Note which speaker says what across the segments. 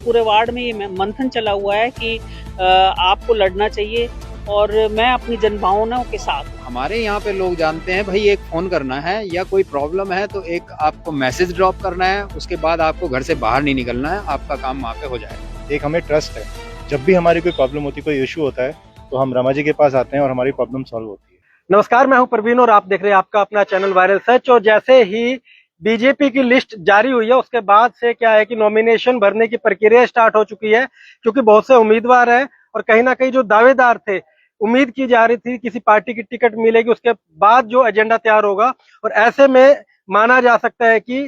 Speaker 1: पूरे वार्ड में ये मंथन चला हुआ है कि आपको लड़ना चाहिए और मैं अपनी जनभावनाओं के साथ हूं।
Speaker 2: हमारे यहाँ पे लोग जानते हैं भाई एक फोन करना है या कोई प्रॉब्लम है तो एक आपको मैसेज ड्रॉप करना है, उसके बाद आपको घर से बाहर नहीं निकलना है, आपका काम वहाँ पे हो जाएगा।
Speaker 3: एक हमें ट्रस्ट है, जब भी हमारी कोई प्रॉब्लम होती है, कोई इशू होता है तो हम रमा जी के पास आते हैं और हमारी प्रॉब्लम सॉल्व होती है।
Speaker 4: नमस्कार, मैं हूं प्रवीण और आप देख रहे हैं आपका अपना चैनल वायरल सच। और जैसे ही बीजेपी की लिस्ट जारी हुई है उसके बाद से क्या है कि नॉमिनेशन भरने की प्रक्रिया स्टार्ट हो चुकी है, क्योंकि बहुत से उम्मीदवार हैं और कहीं ना कहीं जो दावेदार थे, उम्मीद की जा रही थी किसी पार्टी की टिकट मिलेगी उसके बाद जो एजेंडा तैयार होगा। और ऐसे में माना जा सकता है कि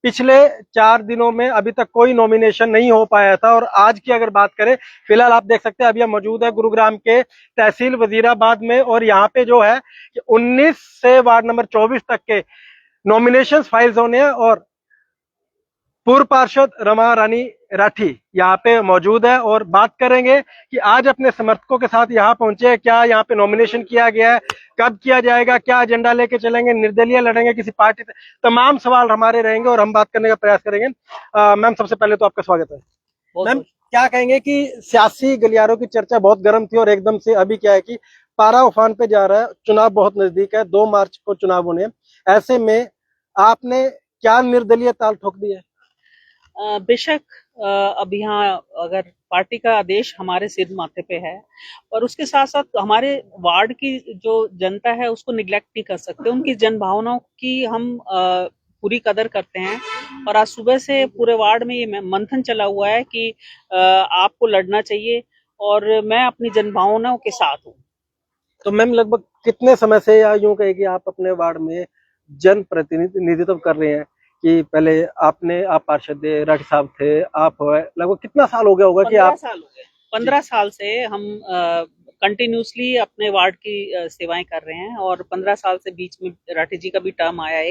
Speaker 4: पिछले 4 दिनों में अभी तक कोई नॉमिनेशन नहीं हो पाया था। और आज की अगर बात करें, फिलहाल आप देख सकते हैं अभी हम मौजूद है गुरुग्राम के तहसील वजीराबाद में, और यहाँ पे जो है कि 19 से वार्ड नंबर 24 तक के नॉमिनेशन फाइल्स होने हैं। और पूर्व पार्षद रमा रानी राठी यहाँ पे मौजूद है और बात करेंगे कि आज अपने समर्थकों के साथ यहाँ पहुंचे हैं, क्या यहाँ पे नॉमिनेशन किया गया है, कब किया जाएगा, क्या एजेंडा लेके चलेंगे, निर्दलीय लड़ेंगे किसी पार्टी से, तमाम सवाल हमारे रहेंगे और हम बात करने का प्रयास करेंगे। मैम, सबसे पहले तो आपका स्वागत है। मैम, क्या कहेंगे कि सियासी गलियारों की चर्चा बहुत गर्म थी और एकदम से अभी क्या है कि पारा उफान पे जा रहा है, चुनाव बहुत नजदीक है, 2 मार्च को चुनाव होने हैं। ऐसे में आपने क्या निर्दलीय ताल ठोक दी है?
Speaker 1: बेशक अब यहाँ अगर पार्टी का आदेश हमारे सिर माथे पे है और उसके साथ साथ हमारे वार्ड की जो जनता है उसको निग्लेक्ट नहीं कर सकते, उनकी जनभावनाओं की हम पूरी कदर करते हैं। और आज सुबह से पूरे वार्ड में ये मंथन चला हुआ है कि आपको लड़ना चाहिए और मैं अपनी जनभावनाओं के साथ हूँ।
Speaker 4: तो मैम, लगभग कितने समय से या यूं कहे कि आप अपने वार्ड में जन प्रतिनिधित्व कर रहे हैं? कि पहले आप पार्षद राठी साहब थे, आप लगभग कितना साल हो गया होगा कि
Speaker 1: 15
Speaker 4: आप?
Speaker 1: साल हो गए। 15 साल से हम कंटिन्यूसली अपने वार्ड की सेवाएं कर रहे हैं और 15 साल से बीच में राठी जी का भी टर्म आया,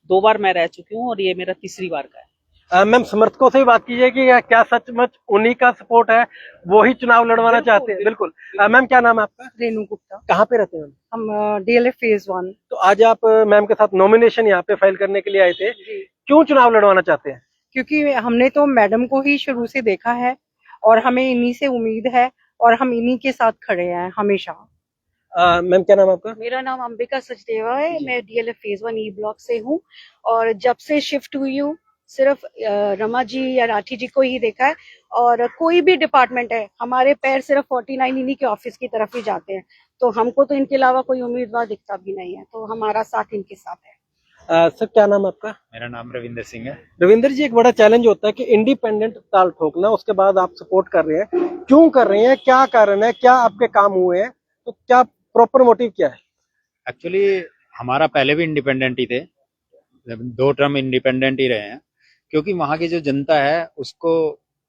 Speaker 1: 2 बार मैं रह चुकी हूँ और ये मेरा तीसरी बार का है।
Speaker 4: मैम, समर्थकों से भी बात कीजिए कि क्या सचमुच उन्हीं का सपोर्ट है, वो ही चुनाव लड़वाना चाहते हैं? बिल्कुल। मैम, क्या नाम है आपका?
Speaker 5: रेनू गुप्ता।
Speaker 4: कहाँ पे रहते हैं?
Speaker 5: हम डीएलएफ फेज 1।
Speaker 4: तो आज आप मैम के साथ नॉमिनेशन यहाँ पे फाइल करने के लिए आए थे, क्यों चुनाव लड़वाना चाहते हैं?
Speaker 5: क्योंकि हमने तो मैडम को ही शुरू से देखा है और हमें इन्हीं से उम्मीद है और हम इन्हीं के साथ खड़े हैं हमेशा।
Speaker 4: मैम, क्या नाम है आपका?
Speaker 6: मेरा नाम अंबिका सचदेवा है, मैं डीएलएफ फेज 1 ई ब्लॉक से हूँ और जब से शिफ्ट हुई हूँ सिर्फ रमा जी या राठी जी को ही देखा है। और कोई भी डिपार्टमेंट है, हमारे पैर सिर्फ 49 इन्हीं के ऑफिस की तरफ ही जाते हैं, तो हमको तो इनके अलावा कोई उम्मीदवार दिखता भी नहीं है, तो हमारा साथ इनके साथ है।
Speaker 4: सर, क्या नाम है आपका?
Speaker 2: मेरा नाम रविंदर सिंह है।
Speaker 4: रविंदर जी, एक बड़ा चैलेंज होता है कि इंडिपेंडेंट ताल ठोकना, उसके बाद आप सपोर्ट कर रहे हैं, क्यों कर रहे हैं, क्या कारण है, क्या आपके काम हुए हैं, तो क्या प्रॉपर मोटिव क्या है?
Speaker 2: एक्चुअली हमारा पहले भी इंडिपेंडेंट ही थे, 2 टर्म इंडिपेंडेंट ही रहे हैं, क्योंकि वहाँ की जो जनता है उसको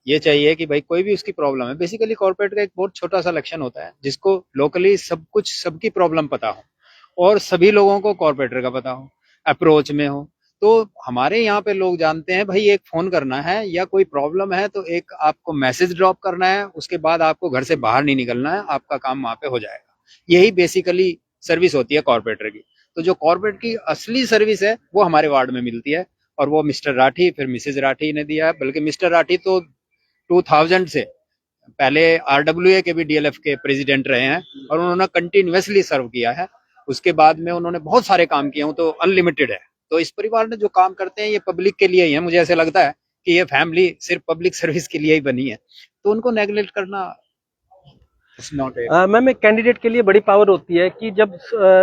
Speaker 2: ये चाहिए कि भाई कोई भी उसकी प्रॉब्लम है। बेसिकली कॉर्पोरेट का एक बहुत छोटा सा इलेक्शन होता है जिसको लोकली सब कुछ सबकी प्रॉब्लम पता हो और सभी लोगों को कॉर्पोरेटर का पता हो, अप्रोच में हो। तो हमारे यहाँ पे लोग जानते हैं भाई एक फोन करना है या कोई प्रॉब्लम है तो एक आपको मैसेज ड्रॉप करना है, उसके बाद आपको घर से बाहर नहीं निकलना है, आपका काम वहाँ पे हो जाएगा। यही बेसिकली सर्विस होती है कॉर्पोरेटर की। तो जो कॉर्पोरेट की असली सर्विस है वो हमारे वार्ड में मिलती है और वो मिस्टर राठी फिर मिसेज राठी ने दिया है। बल्कि मिस्टर राठी तो 2000 से पहले आरडब्ल्यूए के भी डीएलएफ के प्रेसिडेंट रहे हैं और उन्होंने कंटिन्यूअसली सर्व किया है। उसके बाद में उन्होंने बहुत सारे काम किए, तो अनलिमिटेड है। तो इस परिवार ने जो काम करते हैं ये पब्लिक के लिए ही है। मुझे ऐसे लगता है कि ये फैमिली सिर्फ पब्लिक सर्विस के लिए ही बनी है, तो उनको नेग्लेक्ट करना
Speaker 4: मैम, एक कैंडिडेट के लिए बड़ी पावर होती है कि जब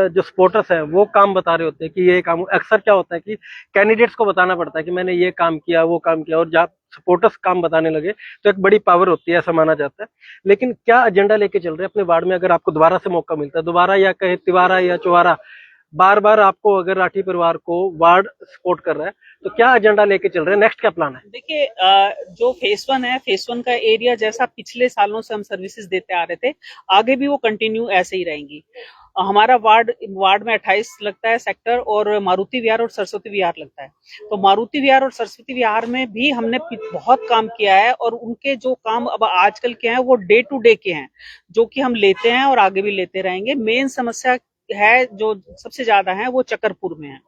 Speaker 4: जो सपोर्टर्स हैं वो काम बता रहे होते हैं कि ये काम, अक्सर क्या होता है कि कैंडिडेट्स को बताना पड़ता है कि मैंने ये काम किया, वो काम किया, और जब सपोर्टर्स काम बताने लगे तो एक बड़ी पावर होती है, ऐसा माना जाता है। लेकिन क्या एजेंडा लेके चल रहे हैं अपने वार्ड में? अगर आपको दोबारा से मौका मिलता है, दोबारा या कहे तिवारा या चौवारा, बार बार आपको अगर राठी परिवार को वार्ड सपोर्ट कर रहा है, तो क्या एजेंडा लेके चल रहे हैं? नेक्स्ट क्या प्लान है?
Speaker 1: देखिए, जो फेज 1 है, फेज 1 का एरिया जैसा पिछले सालों से हम सर्विसेज देते आ रहे थे, आगे भी वो कंटिन्यू ऐसे ही रहेंगी। हमारा वार्ड में 28 लगता है सेक्टर और मारुति विहार और सरस्वती विहार लगता है। तो मारुति विहार और सरस्वती विहार में भी हमने बहुत काम किया है और उनके जो काम अब आजकल के हैं वो डे टू डे के हैं, जो कि हम लेते हैं और आगे भी लेते रहेंगे। मेन समस्या है जो सबसे ज्यादा है वो चक्करपुर में है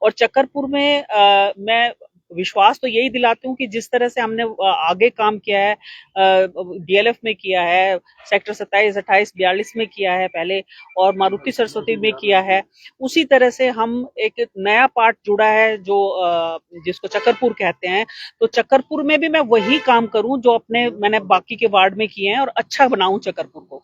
Speaker 1: और चक्करपुर में मैं विश्वास तो यही दिलाती हूँ कि जिस तरह से हमने आगे काम किया है, डीएलएफ में किया है, सेक्टर 27, 28, 42 में किया है पहले, और मारुति सरस्वती में किया है, उसी तरह से हम एक नया पार्ट जुड़ा है जो जिसको चक्करपुर कहते हैं, तो चक्करपुर में भी मैं वही काम करूं जो मैंने बाकी के वार्ड में किए हैं और अच्छा बनाऊं चक्करपुर को।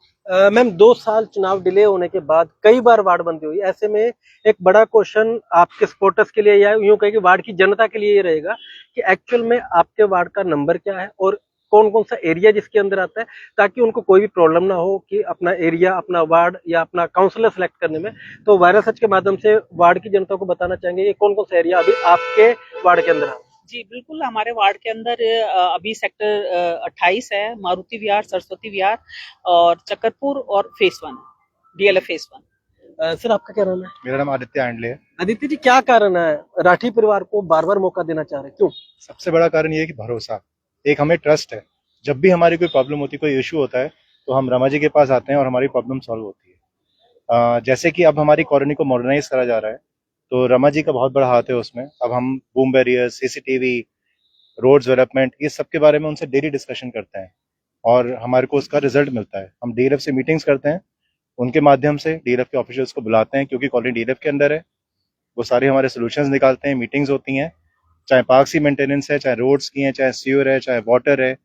Speaker 4: मैम 2 साल चुनाव डिले होने के बाद कई बार वार्ड बंदी हुई, ऐसे में एक बड़ा क्वेश्चन आपके सपोर्टर्स के लिए या यूं कहें कि वार्ड की जनता के लिए ये रहेगा कि एक्चुअल में आपके वार्ड का नंबर क्या है और कौन कौन सा एरिया जिसके अंदर आता है, ताकि उनको कोई भी प्रॉब्लम ना हो कि अपना एरिया, अपना वार्ड या अपना काउंसलर सेलेक्ट करने में। तो वायरल सच के माध्यम से वार्ड की जनता को बताना चाहेंगे ये कौन कौन सा एरिया अभी आपके वार्ड के अंदर है।
Speaker 1: जी बिल्कुल, हमारे वार्ड के अंदर अभी सेक्टर 28 है, मारुति विहार, सरस्वती विहार और चक्करपुर और फेस 1 डीएलएफ फेस 1।
Speaker 4: सर आपका क्या नाम है?
Speaker 3: मेरा नाम आदित्य आंडले है।
Speaker 4: आदित्य जी, क्या कारण है राठी परिवार को बार बार मौका देना चाह रहे हैं, क्यों?
Speaker 3: सबसे बड़ा कारण ये है कि भरोसा, एक हमें ट्रस्ट है। जब भी हमारी कोई प्रॉब्लम होती है, कोई इशू होता है, तो हम रमा जी के पास आते हैं और हमारी प्रॉब्लम सॉल्व होती है। जैसे कि अब हमारी कॉलोनी को मॉडर्नाइज करा जा रहा है, तो रमा जी का बहुत बड़ा हाथ है उसमें। अब हम boom barrier, CCTV, roads development, ये सब के बारे में उनसे डेली डिस्कशन करते हैं और हमारे को उसका रिजल्ट मिलता है। हम डीएलएफ से मीटिंग्स करते हैं, उनके माध्यम से डीएलएफ के ऑफिशियल्स को बुलाते हैं, क्योंकि कॉलोनी डीएलएफ के अंदर है। वो सारे हमारे सोल्यूशंस निकालते हैं, मीटिंग्स होती हैं, चाहे पार्क की मेंटेनेंस है, चाहे रोड्स की है, चाहे सीवर है, चाहे वाटर है,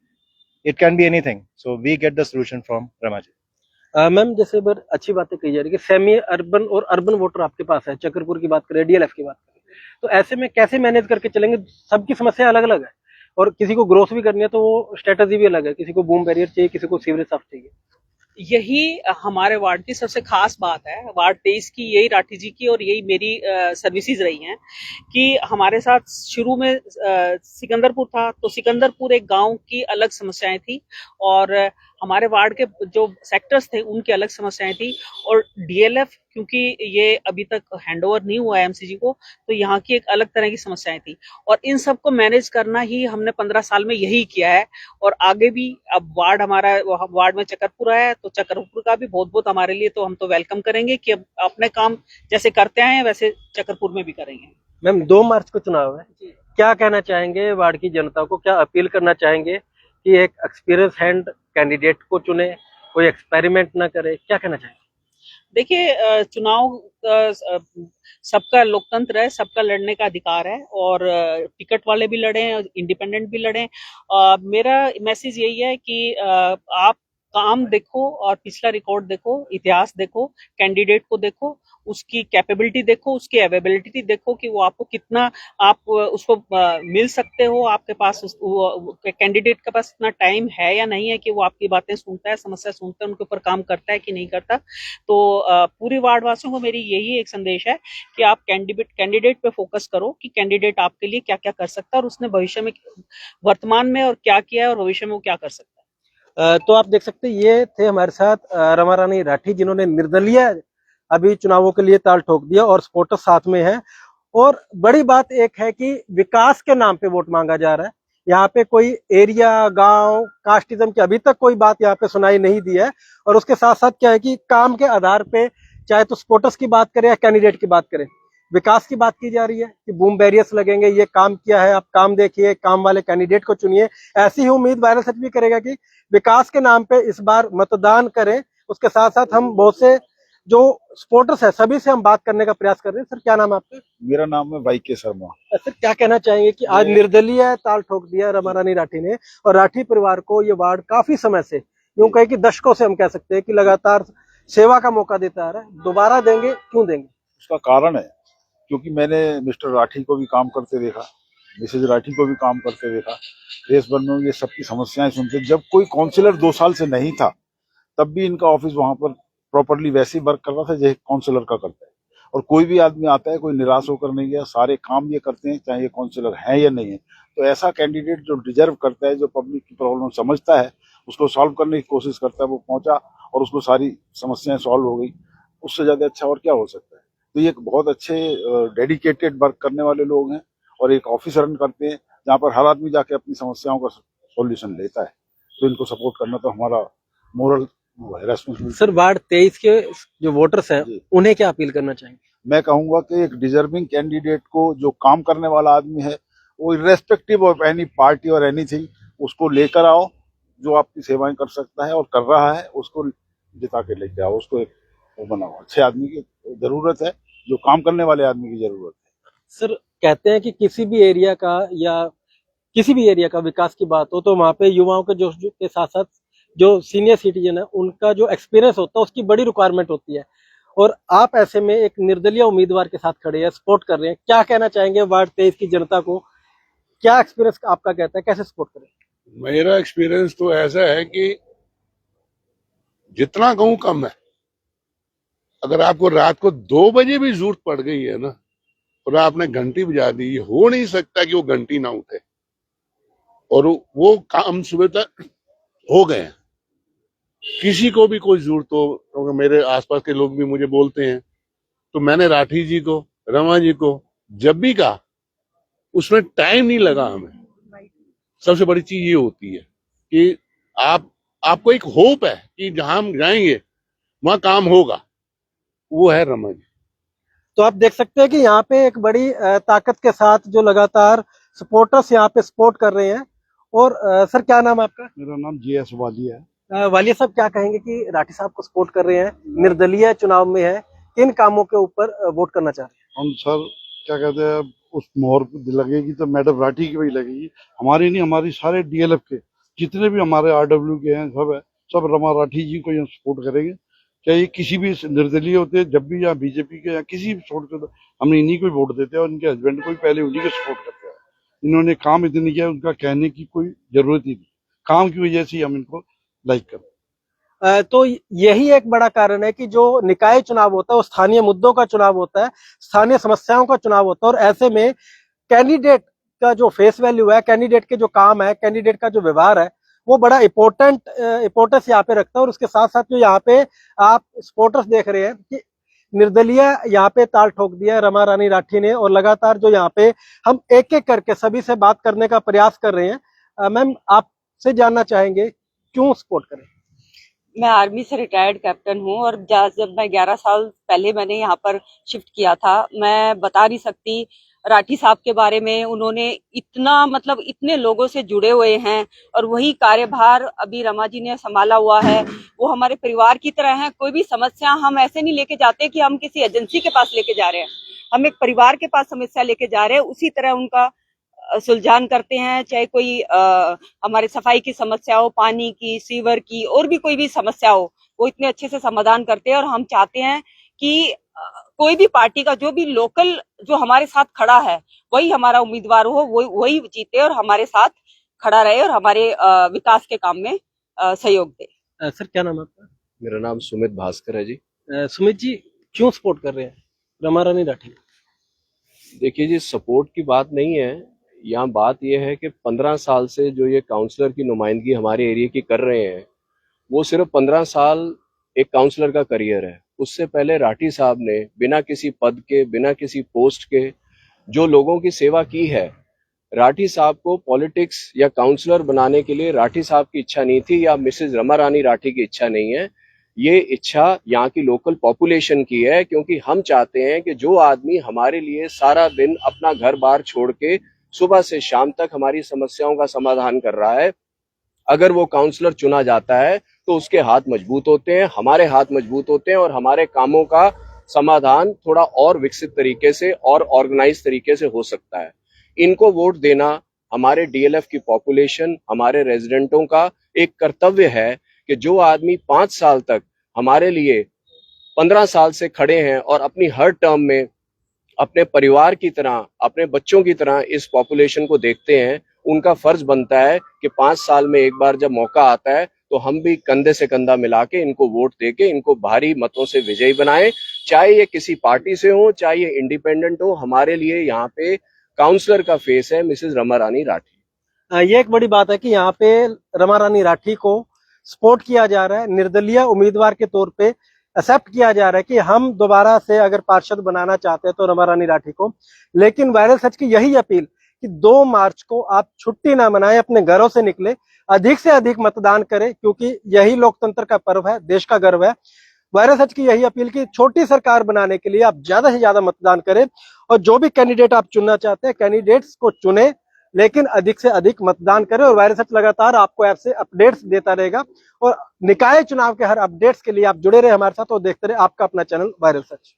Speaker 3: it can be anything. So we get the solution from Rama ji.
Speaker 4: Ma'am जैसे बार अच्छी बातें कही जा रही है कि सेमी अर्बन और अर्बन वोटर आपके पास है, चक्करपुर की बात करें, डीएलएफ की बात करें, तो ऐसे में कैसे मैनेज करके चलेंगे? सबकी समस्या अलग अलग है और किसी को ग्रोथ भी करनी है तो वो स्ट्रेटजी भी अलग है, किसी को बूम बैरियर चाहिए, किसी को सीवरेज साफ चाहिए।
Speaker 1: यही हमारे वार्ड की सबसे खास बात है, वार्ड 23 की, यही राठी जी की और यही मेरी सर्विसेज रही हैं कि हमारे साथ शुरू में सिकंदरपुर था, तो सिकंदरपुर एक गांव की अलग समस्याएं थी और हमारे वार्ड के जो सेक्टर्स थे उनकी अलग समस्याएं थी, और डीएलएफ क्योंकि ये अभी तक हैंडओवर नहीं हुआ है एमसीजी को, तो यहाँ की एक अलग तरह की समस्याएं थी और इन सबको मैनेज करना ही हमने 15 साल में यही किया है और आगे भी। अब वार्ड में चक्करपुर है, तो चक्करपुर का भी बहुत बहुत हमारे लिए तो हम तो वेलकम करेंगे कि अब अपने काम जैसे करते आए हैं वैसे चक्करपुर में भी करेंगे।
Speaker 4: मैम 2 मार्च को चुनाव है, क्या कहना चाहेंगे वार्ड की जनता को, क्या अपील करना चाहेंगे कि एक एक्सपीरियंस हैंड कैंडिडेट को चुने, कोई एक्सपेरिमेंट ना करे, क्या कहना चाहेंगे?
Speaker 1: देखिए, चुनाव सबका लोकतंत्र है, सबका लड़ने का अधिकार है और टिकट वाले भी लड़े, इंडिपेंडेंट भी लड़े। मेरा मैसेज यही है कि आप काम देखो और पिछला रिकॉर्ड देखो, इतिहास देखो, कैंडिडेट को देखो, उसकी कैपेबिलिटी देखो, उसकी अवेलेबिलिटी देखो कि वो आपको कितना, आप उसको मिल सकते हो, आपके पास कैंडिडेट के पास इतना टाइम है या नहीं है कि वो आपकी बातें सुनता है, समस्या सुनता है, उनके ऊपर काम करता है कि नहीं करता। तो पूरे वार्ड वासियों को मेरी यही एक संदेश है कि आप कैंडिडेट पे फोकस करो कि कैंडिडेट आपके लिए क्या क्या कर सकता है और उसने भविष्य में, वर्तमान में और क्या किया है और भविष्य में वो क्या कर सकता है।
Speaker 4: तो आप देख सकते हैं ये थे हमारे साथ रमा रानी राठी, जिन्होंने निर्दलीय अभी चुनावों के लिए ताल ठोक दिया और सपोर्टर साथ में है। और बड़ी बात एक है कि विकास के नाम पे वोट मांगा जा रहा है, यहाँ पे कोई एरिया, गांव, कास्टिज्म की अभी तक कोई बात यहाँ पे सुनाई नहीं दी है। और उसके साथ साथ क्या है कि काम के आधार पे, चाहे तो सपोर्टर्स की बात करें या कैंडिडेट की बात करें, विकास की बात की जा रही है कि बूम बैरियर्स लगेंगे, ये काम किया है, आप काम देखिए, काम वाले कैंडिडेट को चुनिए। ऐसी ही उम्मीद वायरल सच भी करेगा कि विकास के नाम पे इस बार मतदान करें। उसके साथ साथ हम बहुत से जो सपोर्टर्स है सभी से हम बात करने का प्रयास कर रहे हैं। सर क्या नाम है आपका?
Speaker 7: मेरा नाम है वाईके शर्मा।
Speaker 4: सर क्या कहना चाहेंगे कि आज निर्दलीय ताल ठोक दिया रमा रानी राठी ने और राठी परिवार को ये वार्ड काफी समय से, यूं कहे कि दशकों से हम कह सकते हैं कि लगातार सेवा का मौका देता आ रहा है, दोबारा देंगे, क्यों देंगे?
Speaker 7: उसका कारण है क्योंकि मैंने मिस्टर राठी को भी काम करते देखा, मिसेज राठी को भी काम करते देखा, फेस 1 में ये सबकी समस्याएं सुनते। जब कोई काउंसिलर 2 साल से नहीं था तब भी इनका ऑफिस वहां पर प्रॉपर्ली वैसे ही वर्क कर रहा था जैसे काउंसिलर का करता है। और कोई भी आदमी आता है, कोई निराश होकर नहीं गया, सारे काम ये करते हैं चाहे ये काउंसिलर है या नहीं है। तो ऐसा कैंडिडेट जो डिजर्व करता है, जो पब्लिक की प्रॉब्लम समझता है, उसको सॉल्व करने की कोशिश करता है, वो पहुंचा और उसको सारी समस्याएं सॉल्व हो गई। उससे ज्यादा अच्छा और क्या हो सकता है। तो ये बहुत अच्छे डेडिकेटेड वर्क करने वाले लोग हैं और एक ऑफिस रन करते हैं जहाँ पर हर आदमी जाके अपनी समस्याओं का सॉल्यूशन लेता है। तो इनको सपोर्ट करना तो हमारा मोरल रेस्पॉन्सिबिलिटी।
Speaker 4: सर वार्ड 23 के जो वोटर्स हैं उन्हें क्या अपील करना चाहेंगे?
Speaker 7: मैं कहूंगा कि एक डिजर्विंग कैंडिडेट को, जो काम करने वाला आदमी है, वो इर्रेस्पेक्टिव ऑफ एनी पार्टी और एनीथिंग, उसको लेकर आओ जो आपकी सेवाएं कर सकता है और कर रहा है, उसको जिता के लेके आओ, उसको एक वो बनाओ। अच्छे आदमी की जरूरत है, जो काम करने वाले आदमी की जरूरत है।
Speaker 4: सर कहते हैं कि किसी भी एरिया का या किसी भी एरिया का विकास की बात हो तो वहाँ पे युवाओं के जो के साथ साथ जो सीनियर सिटीजन है उनका जो एक्सपीरियंस होता है उसकी बड़ी रिक्वायरमेंट होती है, और आप ऐसे में एक निर्दलीय उम्मीदवार के साथ खड़े हैं, सपोर्ट कर रहे हैं। क्या कहना चाहेंगे वार्ड 23 की जनता को? क्या एक्सपीरियंस आपका कहता है, कैसे सपोर्ट करें?
Speaker 8: मेरा एक्सपीरियंस तो ऐसा है कि जितना कहूं कम है। अगर आपको रात को 2 बजे भी जरूरत पड़ गई है ना और आपने घंटी बजा दी, हो नहीं सकता कि वो घंटी ना उठे, और वो काम सुबह तक हो गए। किसी को भी कोई जरूरत हो, क्योंकि मेरे आसपास के लोग भी मुझे बोलते हैं, तो मैंने राठी जी को, रमा जी को जब भी कहा, उसमें टाइम नहीं लगा हमें। सबसे बड़ी चीज ये होती है कि आपको एक होप है कि जहां हम जाएंगे वहां काम होगा, वो है रमा जी।
Speaker 4: तो आप देख सकते हैं कि यहाँ पे एक बड़ी ताकत के साथ जो लगातार सपोर्टर्स यहाँ पे सपोर्ट कर रहे हैं। और सर क्या नाम है आपका?
Speaker 7: मेरा नाम JS वालिया है।
Speaker 4: वालिया साहब क्या कहेंगे कि राठी साहब को सपोर्ट कर रहे हैं, निर्दलीय चुनाव में है, किन कामों के ऊपर वोट करना चाह रहे हैं?
Speaker 9: हम सर क्या कहते हैं, उस मोहर लगेगी तो मैडम राठी की भी लगेगी, हमारी नहीं, हमारी सारे DLF के जितने भी हमारे RW के हैं सब है, सब रमा राठी जी को यहाँ सपोर्ट करेंगे। चाहे किसी भी निर्दलीय होते हैं, जब भी यहाँ BJP के या किसी भी सपोर्ट करते, हम इन्हीं को वोट देते हैं और इनके हस्बैंड को भी पहले उन्हीं को सपोर्ट करते हैं। इन्होंने काम इतने किया, उनका कहने की कोई जरूरत ही नहीं, काम की वजह से हम इनको लाइक करते हैं।
Speaker 4: तो यही एक बड़ा कारण है कि जो निकाय चुनाव होता है वो स्थानीय मुद्दों का चुनाव होता है, स्थानीय समस्याओं का चुनाव होता है, और ऐसे में कैंडिडेट का जो फेस वैल्यू है, कैंडिडेट के जो काम है, कैंडिडेट का जो व्यवहार है, वो बड़ा इम्पोर्टेंस यहाँ पे रखता है। और उसके साथ साथ जो यहाँ पे आप सपोर्टर्स देख रहे हैं कि निर्दलीय यहाँ पे ताल ठोक दिया है रमा रानी राठी ने, और लगातार जो यहाँ पे हम एक एक करके सभी से बात करने का प्रयास कर रहे हैं। मैम आपसे जानना चाहेंगे क्यों सपोर्ट करें?
Speaker 10: मैं आर्मी से रिटायर्ड कैप्टन हूँ और जब मैं 11 साल पहले मैंने यहाँ पर शिफ्ट किया था, मैं बता नहीं सकती राठी साहब के बारे में। उन्होंने इतना मतलब इतने लोगों से जुड़े हुए हैं और वही कार्यभार अभी रमा जी ने संभाला हुआ है। वो हमारे परिवार की तरह हैं। कोई भी समस्या हम ऐसे नहीं लेके जाते कि हम किसी एजेंसी के पास लेके जा रहे हैं, हम एक परिवार के पास समस्या लेके जा रहे हैं, उसी तरह उनका सुलझान करते हैं। चाहे कोई हमारे सफाई की समस्या हो, पानी की, सीवर की, और भी कोई भी समस्या हो, वो इतने अच्छे से समाधान करते हैं। और हम चाहते हैं कि कोई भी पार्टी का जो भी लोकल जो हमारे साथ खड़ा है वही हमारा उम्मीदवार हो, वही जीते और हमारे साथ खड़ा रहे और हमारे विकास के काम में सहयोग दे।
Speaker 4: सर क्या नाम है आपका?
Speaker 11: मेरा नाम सुमित भास्कर है जी।
Speaker 4: सुमित जी क्यों सपोर्ट कर रहे हैं रमा रानी राठी?
Speaker 11: देखिए जी, सपोर्ट की बात नहीं है, यहाँ बात यह है कि 15 साल से जो ये काउंसलर की नुमाइंदगी हमारे एरिया की कर रहे हैं, वो सिर्फ 15 साल एक काउंसलर का करियर है। उससे पहले राठी साहब ने बिना किसी पद के, बिना किसी पोस्ट के जो लोगों की सेवा की है। राठी साहब को पॉलिटिक्स या काउंसलर बनाने के लिए राठी साहब की इच्छा नहीं थी, या मिसेज रमा रानी राठी की इच्छा नहीं है। ये इच्छा यहाँ की लोकल पॉपुलेशन की है, क्योंकि हम चाहते हैं कि जो आदमी हमारे लिए सारा दिन अपना घर बार छोड़ के सुबह से शाम तक हमारी समस्याओं का समाधान कर रहा है, अगर वो काउंसलर चुना जाता है तो उसके हाथ मजबूत होते हैं, हमारे हाथ मजबूत होते हैं, और हमारे कामों का समाधान थोड़ा और विकसित तरीके से और ऑर्गेनाइज तरीके से हो सकता है। इनको वोट देना हमारे DLF की पॉपुलेशन, हमारे रेजिडेंटों का एक कर्तव्य है कि जो आदमी 5 साल तक हमारे लिए 15 साल से खड़े हैं और अपनी हर टर्म में अपने परिवार की तरह, अपने बच्चों की तरह इस पॉपुलेशन को देखते हैं, उनका फर्ज बनता है कि 5 साल में एक बार जब मौका आता है तो हम भी कंधे से कंधा मिला के इनको वोट देके इनको भारी मतों से विजयी बनाएं। चाहे ये किसी पार्टी से हो, चाहे ये इंडिपेंडेंट हो, हमारे लिए यहाँ पे काउंसलर का फेस है मिसेज रमा रानी राठी।
Speaker 4: ये एक बड़ी बात है कि यहाँ पे रमा रानी राठी को सपोर्ट किया जा रहा है, निर्दलीय उम्मीदवार के तौर पे एक्सेप्ट किया जा रहा है कि हम दोबारा से अगर पार्षद बनाना चाहते हैं तो रमा रानी राठी को। लेकिन वायरल सच की यही अपील कि 2 मार्च को आप छुट्टी ना मनाएं, अपने घरों से निकले, अधिक से अधिक मतदान करें, क्योंकि यही लोकतंत्र का पर्व है, देश का गर्व है। वायरल सच की यही अपील कि छोटी सरकार बनाने के लिए आप ज्यादा से ज्यादा मतदान करें, और जो भी कैंडिडेट आप चुनना चाहते हैं कैंडिडेट्स को चुने, लेकिन अधिक से अधिक मतदान करें। और वायरल सच लगातार आपको ऐप से अपडेट्स देता रहेगा और निकाय चुनाव के हर अपडेट्स के लिए आप जुड़े रहे हमारे साथ और देखते रहे आपका अपना चैनल वायरल सच।